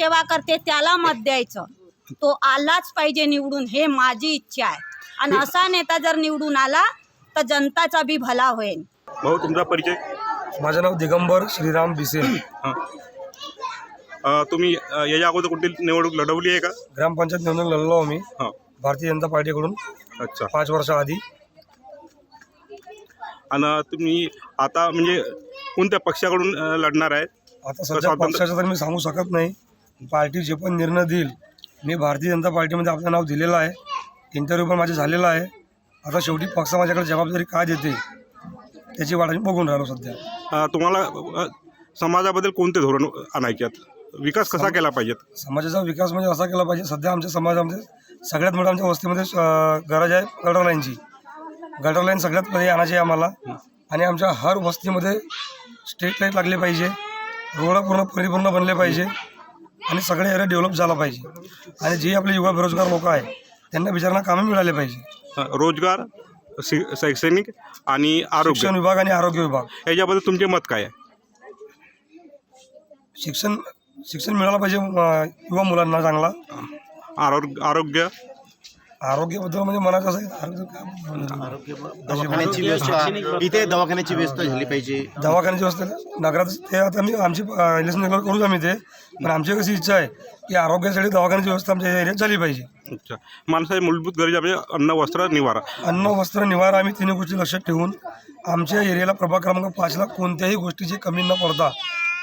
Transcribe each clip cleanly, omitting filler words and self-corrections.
सेवा करते त्याला मत द्यायचं. तो आलाच पाहिजे निवडून, हे माझी इच्छा आहे. आणि असा नेता जर निवडून आला तर जनताचा बी भला होईल. भाऊ तुमचा परिचय? माझं नाव दिगंबर श्रीराम बिसेन. तुम्ही याच्या अगोदर कुठली निवडणूक लढवली आहे का? ग्रामपंचायत निवडणूक लढलो आम्ही भारतीय जनता पार्टीकडून. अच्छा. 5 वर्षाआधी. आणि तुम्ही आता म्हणजे कोणत्या पक्षाकडून लढणार आहेत? आता सध्या पक्षाचं तर मी सांगू शकत नाही. पार्टी जे पण निर्णय देईल, मी भारतीय जनता पार्टीमध्ये आपलं नाव दिलेलं आहे. इंटरव्ह्यू पण माझे झालेला आहे. आता शेवटी पक्ष माझ्याकडे जबाबदारी काय देते त्याची वाट मी बघून राहिलो सध्या. तुम्हाला समाजाबद्दल कोणते धोरण आणायचे आहेत? विकास कसा केला पाहिजे? समाजाचा विकास म्हणजे असा केला पाहिजे. सध्या आमच्या समाजामध्ये सगळ्यात मोठं आमच्या वस्तीमध्ये गरज आहे गटर लाईनची. गटर लाईन सगळ्यात पहिले आणायची आहे आम्हाला. आणि आमच्या हर वस्तीमध्ये स्ट्रीट लाईट लागले पाहिजे, रोड पूर्ण परिपूर्ण बनले पाहिजे आणि सगळे एरिया डेव्हलप झाला पाहिजे. आणि जे आपले युवा बेरोजगार लोक आहे त्यांना बिचारांना कामं मिळाले पाहिजे. रोजगार, शैक्षणिक आणि आरोग्य, शिक्षण विभाग आणि आरोग्य विभाग याच्याबद्दल तुमचे मत काय आहे? शिक्षण मिळालं पाहिजे युवा मुलांना चांगला. आरोग्याबद्दल म्हणजे मनाचं असं दवाखान्याची व्यवस्था, इथे दवाखान्याची व्यवस्था झाली पाहिजे. दवाखान्याची व्यवस्था नगरात ते आता मी आमची इलेक्शन करूच आम्ही ते. पण आमची कशी इच्छा आहे की आरोग्यासाठी दवाखान्याची व्यवस्था आमच्या एरियात झाली पाहिजे. अच्छा. माणसाची मूलभूत गरजा म्हणजे अन्न, वस्त्र, निवारा. अन्न, वस्त्र, निवारा आम्ही तिन्ही गोष्टी लक्षात ठेवून आमच्या एरियाला प्रभाग क्रमांक 5ला कोणत्याही गोष्टीची कमी न पडता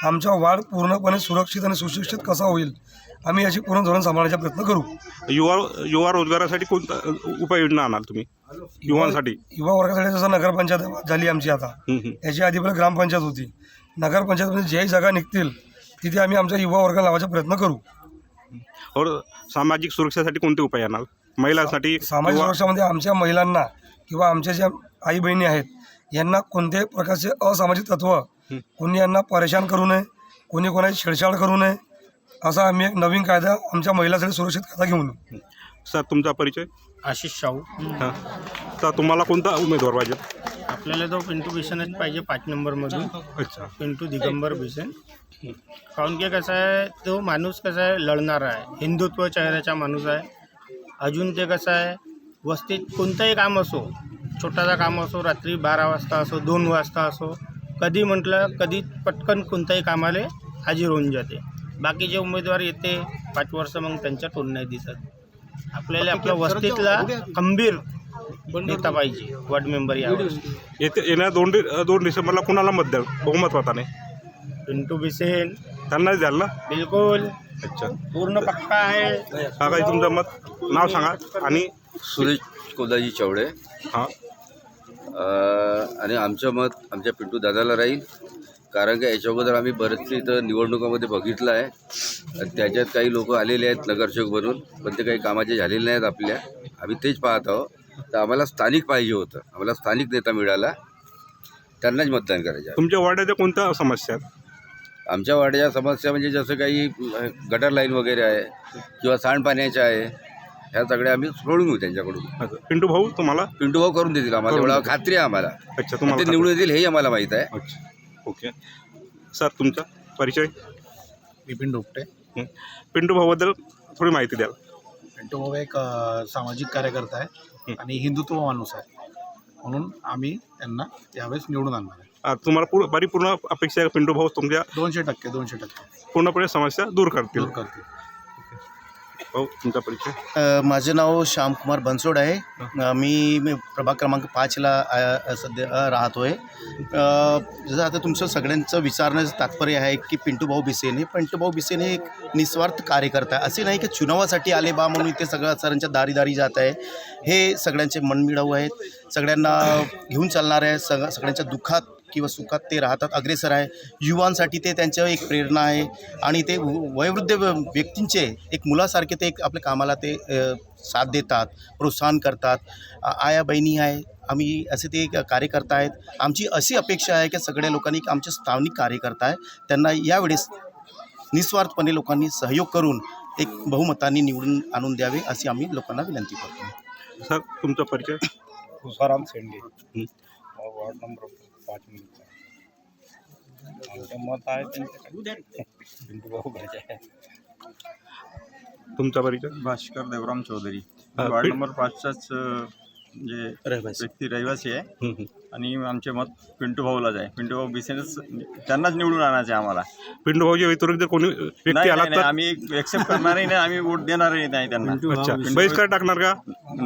आमचा वाढ पूर्णपणे सुरक्षित आणि सुशिक्षित कसा होईल आम्ही याची पूर्ण धोरण सांभाळण्याचा प्रयत्न करू. युवा रोजगारासाठी कोणता उपाययोजना आणाल तुम्ही युवांसाठी? युवा वर्गासाठी जसं नगरपंचायत झाली आमची आता, याची आधी पहिले ग्रामपंचायत होती. नगरपंचायतमध्ये ज्याही जागा निघतील तिथे आम्ही आमच्या युवा वर्ग लावायचा प्रयत्न करू. और सामाजिक सुरक्षेसाठी कोणते उपाय आणाल? महिलांसाठी सामाजिक सुरक्षामध्ये आमच्या महिलांना किंवा आमच्या ज्या आई बहिणी आहेत यांना कोणत्याही प्रकारचे असामाजिक तत्व कोणी यांना परेशान करू नये, कोणी कोणाची छेडछाड करू नये, असा आम्ही एक नवीन कायदा आमच्या महिलांसाठी सुरक्षित कायदा घेऊन. सर तुमचा परिचय? आशिष शाहू. तर तुम्हाला कोणता उमेदवार पाहिजे? आपल्याला तो पिंटू बिसेनच पाहिजे 5 नंबरमधून. अच्छा. पिंटू दिगंबर बिसेन. काऊन की कसं आहे, तो माणूस कसा आहे लढणारा आहे, हिंदुत्व चेहऱ्याचा माणूस आहे. अजून ते कसं आहे वस्तीत कोणतंही काम असो, छोटासा काम असो, रात्री 12 वाजता असो, 2 वाजता असो, कधी म्हटलं कधी पटकन कोणत्याही कामाला हाजीर होऊन जाते. बाकीचे उमेदवार येते 5 वर्ष मग त्यांच्या टोन नाही दिसत. आपल्याला आपल्या वस्तीतला खंबीर नेता पाहिजे, वार्ड मेंबर. यावेळेस येत्या 2 डिसेंबरला कुणाला मत द्याल बहुमतवाने? पिंटू बिसेन. त्यांनाच द्याल ना? बिलकुल. अच्छा. पूर्ण पक्का आहे. काय तुमचं मत? नाव सांगा. आणि सुरेश कोदाजी चवडे. हां. आणि आमचं मत आमच्या पिंटू दादाला राहील. कारण की याच्या अगोदर आम्ही बरेचसे इथं निवडणुकामध्ये बघितलं आहे. त्याच्यात काही लोक आलेले आहेत नगरसेवक बनून, पण ते काही कामाचे झालेले नाहीत आपल्या. आम्ही तेच पाहत आहोत. तर आम्हाला स्थानिक पाहिजे होतं, आम्हाला स्थानिक नेता मिळाला, त्यांनाच मतदान करायचं. तुमच्या वाड्याच्या कोणत्या समस्या आहेत? आमच्या वाड्याच्या समस्या म्हणजे जसं काही गटर लाईन वगैरे आहे किंवा सांडपाण्याच्या आहे, ह्या सगळ्या आम्ही सोडून घेऊ त्यांच्याकडून. पिंटू भाऊ तुम्हाला? पिंटू भाऊ करून देतील आम्हाला, एवढा खात्री आहे आम्हाला. अच्छा. तुम्हाला ते निवडून येतील हेही आम्हाला माहीत आहे. अच्छा. ओके. सर तुमचा परिचय? विपिन डोपटे. पिंटू भाऊबद्दल थोडी माहिती द्याल? पिंटू भाऊ एक सामाजिक कार्यकर्ता आहे आणि हिंदुत्व माणूस आहे, म्हणून आम्ही त्यांना यावेळेस निवडून आणणार आहे. तुम्हाला परिपूर्ण अपेक्षा आहे पिंटू भाऊ तुमच्या 200% पूर्णपणे समस्या दूर करतील? भाऊ तुमचा परिचय? माझं नाव श्यामकुमार बनसोड आहे. मी प्रभाग क्रमांक 5ला सध्या राहतो आहे. जसं आता तुमचं सगळ्यांचं विचारण्याचं तात्पर्य आहे की पिंटू भाऊ बिसेन हे एक निस्वार्थ कार्यकर्ता आहे. असे नाही की चुनावासाठी आले बा म्हणून ते सगळ्यांच्या दारी जात आहे. हे सगळ्यांचे मनमिळावू आहेत, सगळ्यांना घेऊन चालणार आहे, सगळ्यांच्या दुःखात किंवा सुखात ते राहतात, अग्रेसर आहे. युवांसाठी ते त्यांच्या एक प्रेरणा आहे आणि ते वयोवृद्ध व्यक्तींचे एक मुलासारखे ते एक आपल्या कामाला ते साथ देतात, प्रोत्साहन करतात. आया बहिणी आहे, आम्ही असे ते कार्यकर्ता आहेत. आमची अशी अपेक्षा आहे की सगळ्या लोकांनी आमचे स्थानिक कार्यकर्ता आहे त्यांना यावेळेस निस्वार्थपणे लोकांनी सहयोग करून एक बहुमतांनी निवडून आणून द्यावे अशी आम्ही लोकांना विनंती करतो. सर तुमचा परिचय? तुकाराम शेंडे, वार्ड नंबर 5 आमचं मत आहे त्यांच्याकडे पिंटू भाऊ घरचे आहे. तुमचा परिचय? भास्कर देवराम चौधरी, हा, वार्ड पि- नंबर 5चाच जे व्यक्ती रहिवासी आहे आणि आमचे मत पिंटू भाऊलाच आहे. पिंटू भाऊ बिसेनच त्यांनाच निवडून आणायचे आम्हाला. पिंटू भाऊच्या व्यतिरिक्त कोणी व्यक्ती नाही आला नाही, तर आम्ही एक्सेप्ट करणारही नाही, आम्ही वोट देणारही नाही त्यांना. अच्छा, बहिष्कार टाकणार का?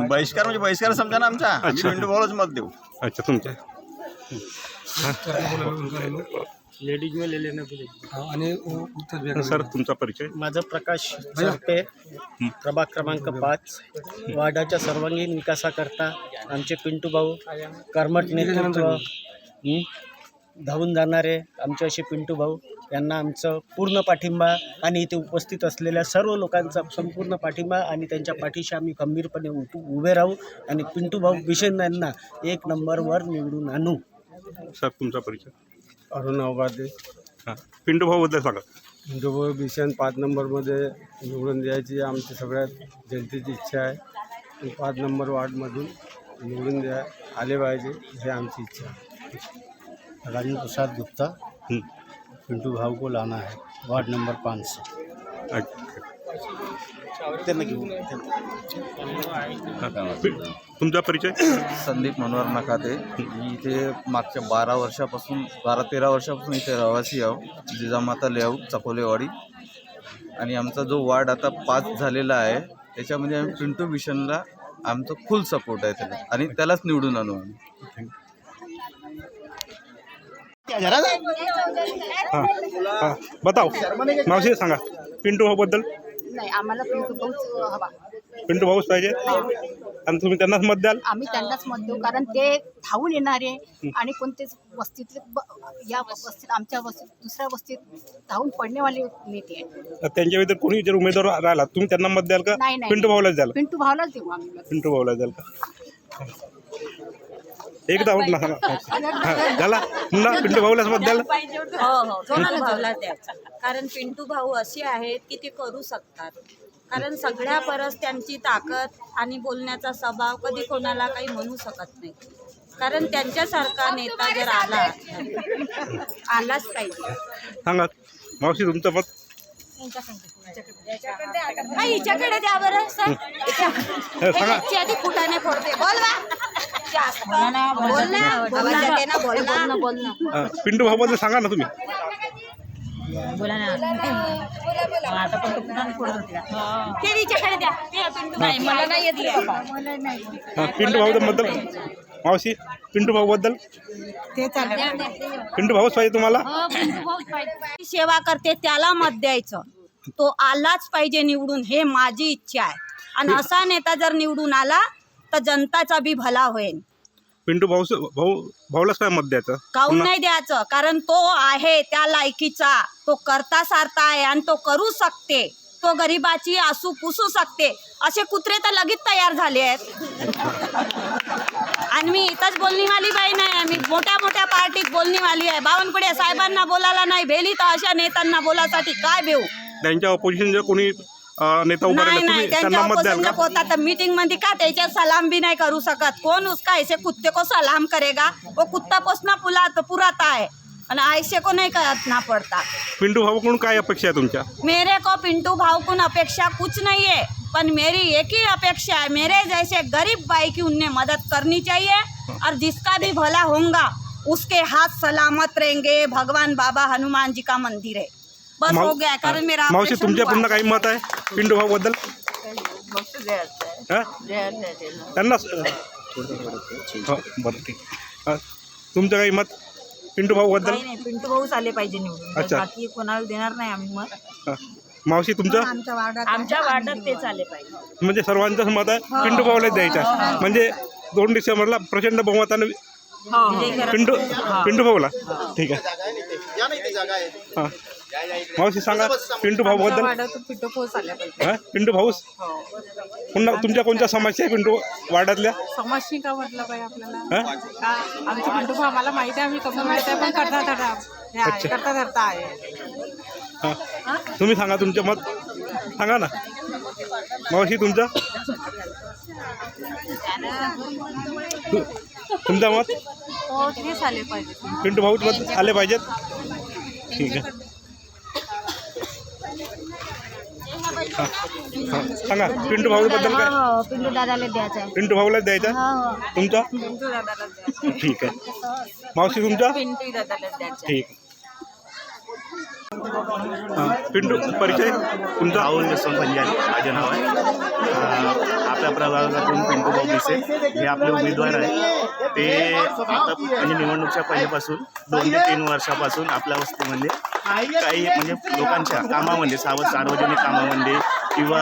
बहिष्कार म्हणजे बहिष्कार समजा ना आमचा. आम्ही अच्छा. पिंटू भाऊलाच मत देऊ. अच्छा, तुमच्या लेडीज में ले लेना फिर. आणि उत्तर बिहार सर तुमचा परिचय? माझं प्रकाश सरपे, प्रभाग क्रमांक 5. वार्डाच्या सर्वांगीण विकासाकरता आमचे पिंटू भाऊ कर्मठ नेतृत्व, धावून जाणारे आमचे असे पिंटू भाऊ यांना आमचं पूर्ण पाठिंबा आणि इथे उपस्थित असलेल्या सर्व लोकांचा संपूर्ण पाठिंबा आणि त्यांच्या पाठीशी आम्ही खंबीरपणे उभे राहू आणि पिंटू भाऊ बिशेन यांना 1 नंबरवर निवडून आणू. सर तुमचा परिचय? अरुण अवघाते. हां, पिंटू भाऊबद्दल सांगा. पिंटू भाऊ बिशन 5 नंबरमध्ये निवडून द्यायची आमची सगळ्यात जनतेची इच्छा आहे. 5 नंबर वार्डमधून निवडून आले पाहिजे हे आमची इच्छा आहे. राजू प्रसाद गुप्ता, पिंटू भाऊ को लाना है वार्ड नंबर 5 से. अच्छा. त्यांना घेऊ. तुमचा परिचय? संदीप मनोहर नकाते. मी इथे मागच्या 12-13 वर्षापासून इथे रहिवासी आहो. जिजामाता लेआउट चकोलेवाडी. आणि आमचा जो वार्ड आता 5 झालेला आहे त्याच्यामध्ये आम्ही पिंटू बिशनला आमचं फुल सपोर्ट आहे त्याला आणि त्यालाच निवडून आणू आम्ही. हां हां, बताव मावशी सांगा पिंटू भाऊबद्दल. नाही, आम्हाला पिंटू भाऊच हवा. पिंटू भाऊच पाहिजे आणि तुम्ही त्यांनाच मत द्याल? आम्ही त्यांनाच मत देऊ, कारण ते धावून येणारे आणि कोणतेच वस्तीतले या वस्तीत आमच्या वस्तीत दुसऱ्या वस्तीत धावून पडणेवाले नेते आहेत. तर त्यांच्या व्यतिरिक्त कोणी जर उमेदवार राहिला तुम्ही त्यांना मत द्याल का? नाही, नाही. पिंटू भाऊलाच द्याल? पिंटू भाऊलाच देऊ आम्ही मत. पिंटू भाऊला द्याल का? एकदा होत ना सांगा. झाला पुन्हा पिंटू भाऊलाच मत द्याल? हो, पिंटू भाऊला द्यायचा. कारण पिंटू भाऊ असे आहेत की ते करू शकतात. कारण सगळ्या परस त्यांची ताकद आणि बोलण्याचा स्वभाव कधी कोणाला काही म्हणू शकत नाही. कारण त्यांच्यासारखा नेता जर आलाच पाहिजे. सांगा मावशी तुमचं मत? हिच्याकडे द्या बरं सर. सांगा. आधी फुटाने फोडते. बोल ना. पिंटू भाऊबद्दल सांगा ना तुम्ही. ते हिच्याकडे द्या. नाही, मला नाही येत. पिंटू भाऊबद्दल मावशी पिंटू भाऊबद्दल? पिंटू भाऊच पाहिजे तुम्हाला? सेवा करते त्याला मत द्यायचं. तो आलाच पाहिजे निवडून, हे माझी इच्छा आहे. आणि असा नेता जर निवडून आला तर जनताचा बी भला होईल. पिंटू भाऊलाच काय मत द्यायचं? काहून नाही द्यायचं? कारण तो आहे त्या लायकीचा. तो करता सारता आहे आणि तो करू शकते. तो गरिबाची आसू पुसू शकते. असे कुत्रे तर लगेच तयार झाले आहेत. आणि मी इथंच बोलणीवाली बाई नाही, मी मोठ्या मोठ्या पार्टीत बोलणीवाली आहे. बावनकुळे साहेबांना बोलायला नाही भेली तर अशा नेत्यांना बोलासाठी काय भेऊ? त्यांच्या ऑपोजिशन जर कोणी नेता उभा राहिला तुम्ही त्यांना मत द्याल का? होता तर मीटिंग मध्ये का त्याच्या सलाम भी नहीं करू सकत? कौन उसका ऐसे कुत्ते को सलाम करेगा? वो कुत्ता पोसना पुराता है और ऐसे को नहीं करना पड़ता. पिंटू भाऊकडून काय अपेक्षा आहे तुमच्या? मेरे को पिंटू भाऊ को अपेक्षा कुछ नहीं है, पर मेरी एक ही अपेक्षा है, मेरे जैसे गरीब भाई की उन्हें मदद करनी चाहिए और जिसका भी भला होगा उसके हाथ सलामत रहेंगे. भगवान बाबा हनुमान जी का मंदिर है. बस हो गया. कारण मेरा मावशी तुमच्या पुन्हा काही मत आहे पिंटू भाऊ बद्दल? त्यांना बरं ठीक. तुमचं काही मत पिंटू भाऊ बद्दल? पिंटू भाऊच आले पाहिजे निवडून. अच्छा. बाकी कोणाला देणार नाही आम्ही मत. मावशी तुमचं? आमच्या वार्डात तेच आले पाहिजे. म्हणजे सर्वांचंच मत आहे पिंटू भाऊलाच द्यायचं. म्हणजे 2 डिसेंबरला प्रचंड बहुमतानं पिंटू भाऊला. ठीक आहे. हां मावशी सांगा पिंटू भाऊ बद्दल? पिंटू भाऊस. पुन्हा तुमच्या कोणत्या समस्या आहे पिंटू वार्डातल्या? समस्या का म्हटलं पाहिजे आपल्याला? आमचे पिंटू भाऊ आम्हाला माहिती आहे, आम्ही कमी माहिती आहे, पण करता धरता आहे. हां तुम्ही सांगा तुमचं मत सांगा ना मावशी तुमचं? तुमचं मत? तेच आले पाहिजे. पिंटू भाऊच मत आले पाहिजेत. ठीक आहे. सांगा पिंटू भाऊबद्दल काय? हो पिंटू दादाला द्यायचा आहे. पिंटू भाऊलाच द्यायचा हो तुमचा? पिंटू दादाला द्यायचं. ठीक आहे. मावशी तुमचा? पिंटू दादाला द्यायचं. ठीक आहे. पिंटू परिचय तुमचा? राहुल जसवंत पंजाबी माझे नाव आहे. आपल्या प्रभागातून पिंटू भाऊ भिसे हे आपले उमेदवार आहे. ते आता म्हणजे निवडणुकीच्या पहिल्यापासून 2 ते 3 वर्षापासून आपल्या वस्तीमध्ये काही म्हणजे लोकांच्या कामामध्ये सार्वजनिक कामामध्ये किंवा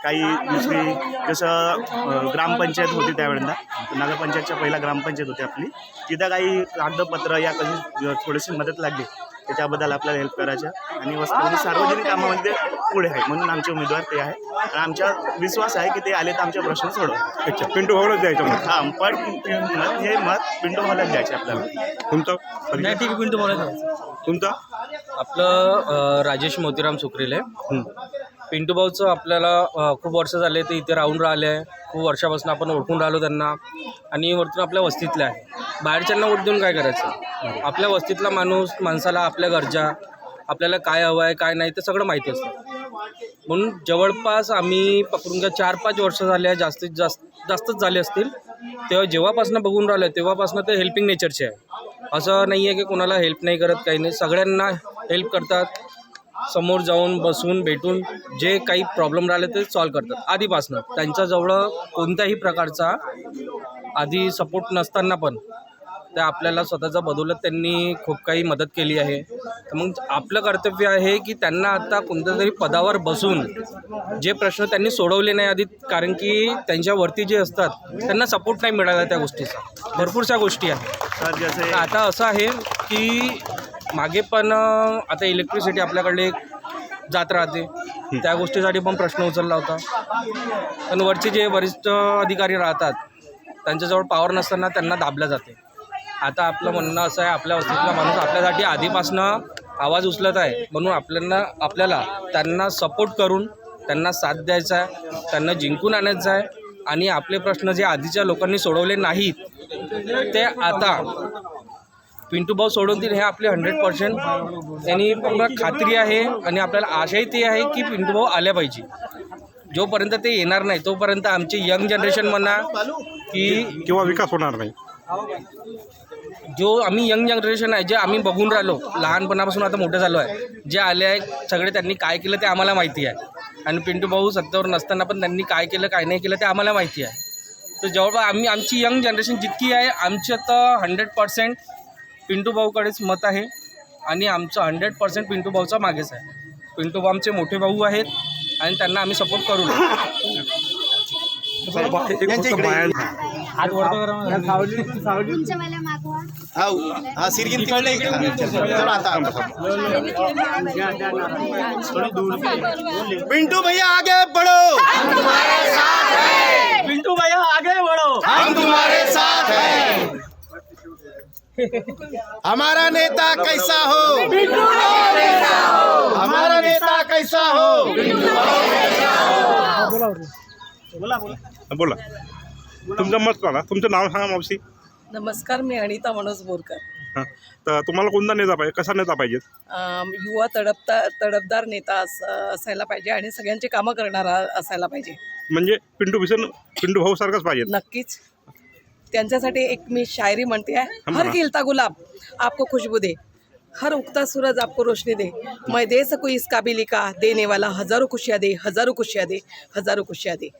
काही दुसरी जसं ग्रामपंचायत होती त्यावेळेला नगरपंचायतच्या पहिला ग्रामपंचायत होती आपली, तिथं काही कागदपत्र या कशी थोडीशी मदत लागली त्याच्याबद्दल आपल्याला हेल्प करायच्या आणि वस्तीमध्ये सार्वजनिक कामामध्ये पुढे आहे म्हणून आमचे उमेदवार ते आहे आणि आमचा विश्वास आहे की ते आले तर आमचे प्रश्न सोडवतात. अच्छा पिंटू भाऊलाच द्यायचं मग? हां पण हे मत पिंटू भाऊलाच द्यायचे आपल्याला. तुमचा? नाही ठीक आहे पिंटू भाऊला द्यायचं. तुमचा? आपलं राजेश मोतीराम सुक्रिले. पिंटू भाऊचं आपल्याला खूप वर्ष झाले ते इथे राहून राहिले आहे. खूप वर्षापासून आपण ओळखून राहिलो त्यांना आणि वरतून आपल्या वस्तीतले आहे. बाहेरच्यांना वोट देऊन काय करायचं? आपल्या वस्तीतला माणसाला आपल्या गरजा आपल्याला काय हवं आहे काय नाही ते सगळं माहिती असतं. म्हणून जवळपास आम्ही पकडून घ्या 4-5 वर्ष झाले जास्तच झाले असतील तेव्हा जेव्हापासून बघून राहिलं तेव्हापासून ते हेल्पिंग नेचरचे आहे. असं नाही आहे की कोणाला हेल्प नाही करत काही नाही, सगळ्यांना हेल्प करतात. समोर जाऊन बसून भेटून जे काही प्रॉब्लेम राहिले ते सॉल्व करतात. आधीपासून त्यांच्याजवळ कोणत्याही प्रकारचा आधी सपोर्ट नसताना पण ते आपल्याला स्वतःचा बदौलत त्यांनी खूप काही मदत केली आहे. तर मग आपलं कर्तव्य आहे की त्यांना आता कोणत्या तरी पदावर बसून जे प्रश्न त्यांनी सोडवले नाही आधी, कारण की त्यांच्यावरती जे असतात त्यांना सपोर्ट नाही मिळाला त्या गोष्टीचा. भरपूरशा गोष्टी आहेत. आता असं आहे की मागे पण आता इलेक्ट्रिसिटी आपल्याकडे जात राहते, त्या गोष्टीसाठी पण प्रश्न उचलला होता. पण वरचे जे वरिष्ठ अधिकारी राहतात त्यांच्याजवळ पॉवर नसताना त्यांना दाबलं जाते. आता आपलं म्हणणं असं आहे आपल्या वस्तीतला माणूस आपल्यासाठी आधीपासनं आवाज उचलत आहे म्हणून आपल्याला त्यांना सपोर्ट करून त्यांना साथ द्यायचा आहे, त्यांना जिंकून आणायचं आहे आणि आपले प्रश्न जे आधीच्या लोकांनी सोडवले नाहीत ते आता पिंटू भाऊ सोडवतील हे आपले 100% त्यांनी खात्री आहे आणि आपल्याला आशाही ते आहे की पिंटू भाऊ आल्या पाहिजे. जोपर्यंत ते येणार नाही तोपर्यंत आमचे यंग जनरेशन म्हणा की किंवा विकास होणार नाही. जो आम्ही यंग जनरेशन आहे जे आम्ही बघून राहिलो लहानपणापासून आता मोठे झालो आहे, जे आले आहे सगळे त्यांनी काय केलं ते आम्हाला माहिती आहे आणि पिंटू भाऊ सत्तेवर नसताना पण त्यांनी काय केलं काय नाही केलं ते आम्हाला माहिती आहे. तर जवळपास आमची यंग जनरेशन जितकी आहे आमच्या तर 100% पिंटू भाऊकडेच मत आहे आणि आमचं 100% पिंटू भाऊचा मागेच आहे. पिंटू भाऊ आमचे मोठे भाऊ आहेत आणि त्यांना आम्ही सपोर्ट करू. पिंटू भैया आगे बढ़ो, हम तुम्हारे साथ हैं. पिंटू भैया आगे बढ़ो, हम तुम्हारे साथ हैं. हमारा नेता कैसा हो, हमारा नेता कैसा हो. बोला तुमचं मत सांगा. तुमचं नाव सांगा मावशी. नमस्कार, मी अनिता मनोज बोरकर. हां तर तुम्हाला कोणता नेता पाहिजे, कसा नेता पाहिजे? युवा तडफदार नेता असायला पाहिजे आणि सगळ्यांची कामं करणारा असायला पाहिजे. म्हणजे पिंटू भाऊ सारखाच पाहिजे? नक्कीच. त्यांच्यासाठी एक मी शायरी म्हणते आहे. हर खिलता गुलाब आपको खुशबू दे, हर उगता सूरज आपको रोशनी दे, मैं दे सकूँ इस काबिली का देने वाला हजारों खुशियाँ दे, हजारों खुशियाँ दे, हजारों खुशियाँ दे.